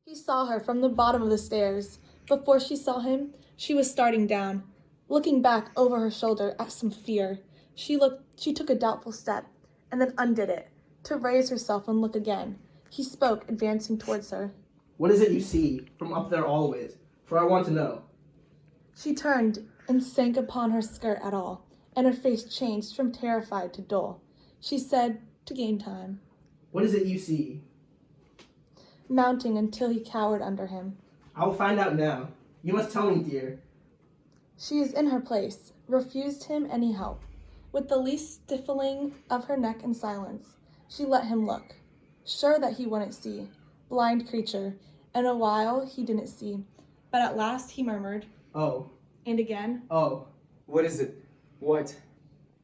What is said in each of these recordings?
He saw her from the bottom of the stairs. Before she saw him, she was starting down, looking back over her shoulder at some fear. She took a doubtful step, and then undid it, to raise herself and look again. He spoke, advancing towards her. What is it you see from up there always? For I want to know. She turned and sank upon her skirt at all, and her face changed from terrified to dull. She said, to gain time, What is it you see? mounting until he cowered under him. I will find out now. You must tell me, dear. She is in her place, refused him any help. With the least stiffening of her neck in silence, she let him look, sure that he wouldn't see. Blind creature, and a while he didn't see. But at last he murmured, Oh. and again, Oh. What is it? What?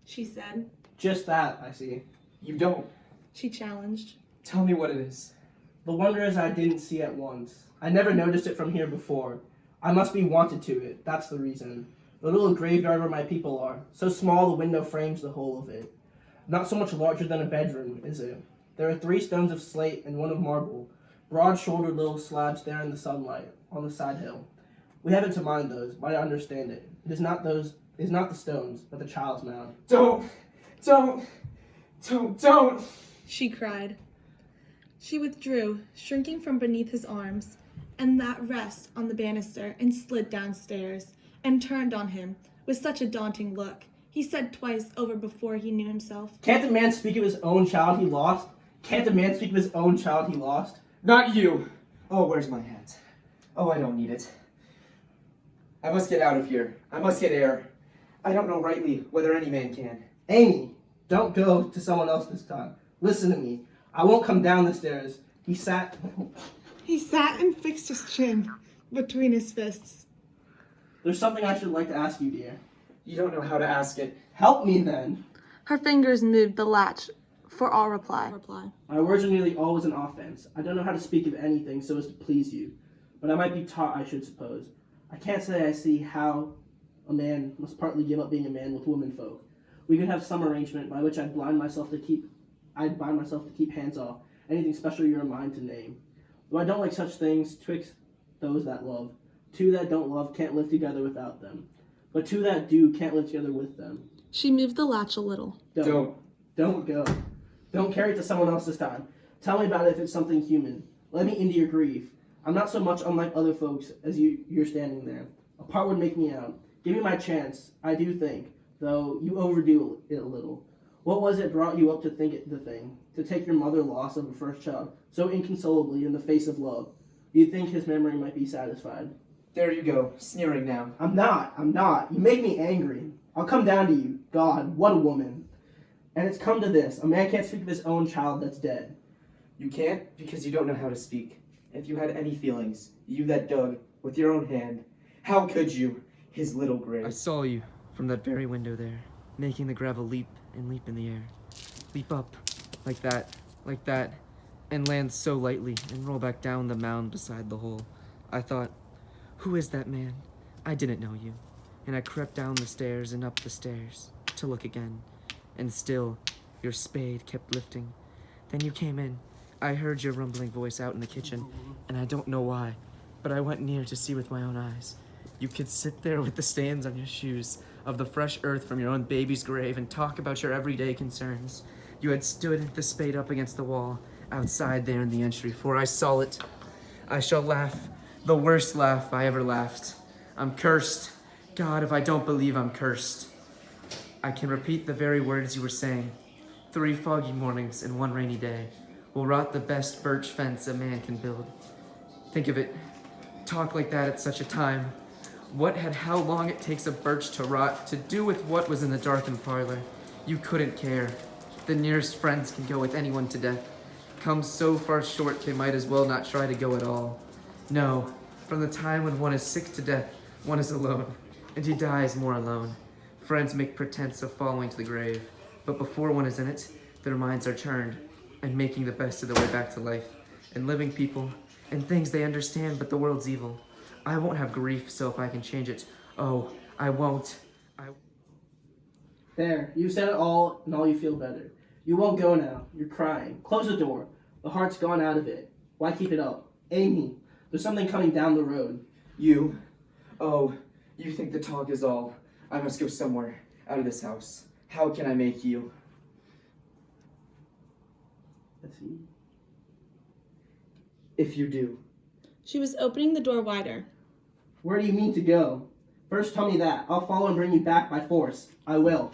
she said. Just that, I see. You don't. She challenged. Tell me what it is. The wonder is I didn't see at once. I never noticed it from here before. I must be wanted to it, that's the reason. The little graveyard where my people are. So small the window frames the whole of it. Not so much larger than a bedroom, is it? There are 3 stones of slate and 1 of marble. Broad-shouldered little slabs there in the sunlight, on the side hill. We haven't to mind those, but I understand it. It is not the stones, but the child's mound. Don't! She cried. She withdrew, shrinking from beneath his arms, and that rest on the banister, and slid downstairs, and turned on him with such a daunting look. He said twice over before he knew himself. Can't a man speak of his own child he lost? Can't a man speak of his own child he lost? Not you! Oh, where's my hat? Oh, I don't need it. I must get out of here. I must get air. I don't know rightly whether any man can. Amy, don't go to someone else this time. Listen to me. I won't come down the stairs. He sat and fixed his chin between his fists. There's something I should like to ask you, dear. You don't know how to ask it. Help me then. Her fingers moved the latch for all reply. My words are nearly always an offense. I don't know how to speak of anything so as to please you, but I might be taught, I should suppose. I can't say I see how a man must partly give up being a man with womenfolk. We could have some arrangement by which I'd bind myself to keep hands off anything special you're a mind to name. Though I don't like such things twixt those that love. 2 that don't love can't live together without them, but 2 that do can't live together with them. She moved the latch a little. Don't go. Don't carry it to someone else this time. Tell me about it if it's something human. Let me into your grief. I'm not so much unlike other folks as you're standing there. A part would make me out. Give me my chance, I do think, though you overdo it a little. What was it brought you up to think it the thing? To take your mother loss of a first child so inconsolably in the face of love? You'd think his memory might be satisfied. There you go, sneering now. I'm not. You make me angry. I'll come down to you. God, what a woman. And it's come to this. A man can't speak of his own child that's dead. You can't because you don't know how to speak. If you had any feelings, you that dug with your own hand, how could you, his little grave? I saw you from that very window there, making the gravel leap and leap in the air. Leap up, like that, and land so lightly and roll back down the mound beside the hole. I thought, who is that man? I didn't know you. And I crept down the stairs and up the stairs to look again. And still, your spade kept lifting. Then you came in. I heard your rumbling voice out in the kitchen, and I don't know why, but I went near to see with my own eyes. You could sit there with the stains on your shoes of the fresh earth from your own baby's grave and talk about your everyday concerns. You had stood the spade up against the wall, outside there in the entry, for I saw it. I shall laugh, the worst laugh I ever laughed. I'm cursed. God, if I don't believe I'm cursed. I can repeat the very words you were saying. 3 foggy mornings and 1 rainy day will rot the best birch fence a man can build. Think of it. Talk like that at such a time. What had how long it takes a birch to rot to do with what was in the darkened parlor? You couldn't care. The nearest friends can go with anyone to death. Come so far short they might as well not try to go at all. No, from the time when one is sick to death, one is alone, and he dies more alone. Friends make pretense of following to the grave, but before one is in it, their minds are turned, and making the best of the way back to life, and living people, and things they understand, but the world's evil. I won't have grief, so if I can change it, oh, I won't. There, you said it all, and all you feel better. You won't go now. You're crying. Close the door. The heart's gone out of it. Why keep it up? Amy, There's something coming down the road. You? Oh, you think the talk is all? I must go somewhere, out of this house. How can I make you? Let's see. If you do. She was opening the door wider. Where do you mean to go? First tell me that. I'll follow and bring you back by force. I will.